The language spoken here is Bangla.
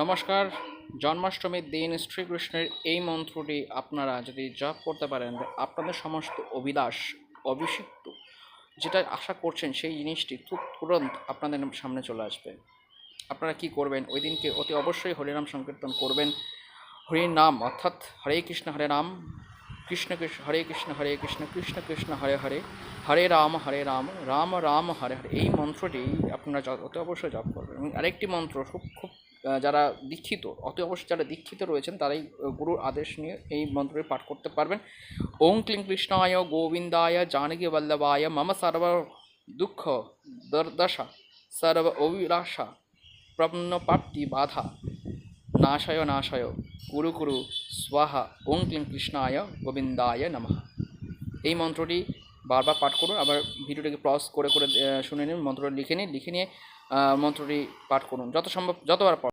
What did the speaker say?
নমস্কার। জন্মাষ্টমীর দিন শ্রীকৃষ্ণের এই মন্ত্রটি আপনারা যদি জপ করতে পারেন, আপনাদের সমস্ত অভিলাষ অভিষিক্ত যেটা আশা করছেন সেই জিনিসটি খুব তুরন্ত আপনাদের সামনে চলে আসবে। আপনারা কি করবেন, ওই দিনকে অতি অবশ্যই হরিনাম সংকীর্তন করবেন। হরি নাম অর্থাৎ হরে কৃষ্ণ হরে রাম, কৃষ্ণ কৃষ্ণ হরে কৃষ্ণ হরে কৃষ্ণ, কৃষ্ণ কৃষ্ণ হরে হরে, হরে রাম রাম রাম হরে হরে, এই মন্ত্রটি আপনারা অতি অবশ্যই জপ করবেন। এবং আরেকটি মন্ত্র খুব খুব যারা দীক্ষিত, অতি অবশ্যই যারা দীক্ষিত রয়েছেন তারাই গুরুর আদেশ নিয়ে এই মন্ত্রটি পাঠ করতে পারবেন। ওং ক্লিং কৃষ্ণায় গোবিন্দায় জানকী বল্লভায় মম সর্ব দুঃখ দুর্দশা সর্ব অভিলাষা প্রপন্নপ্রাপ্তি বাধা নাশয় নাশয় কুরু কুরু স্বাহা ওং ক্লিং কৃষ্ণায় গোবিন্দায় নমঃ। এই মন্ত্রটি বারবার পাঠ করুন। আবার ভিডিওটাকে পজ করে করে শুনে নিন, মন্ত্রটি লিখে নিয়ে মন্ত্রটি পাঠ করুন যত সম্ভব, যতবার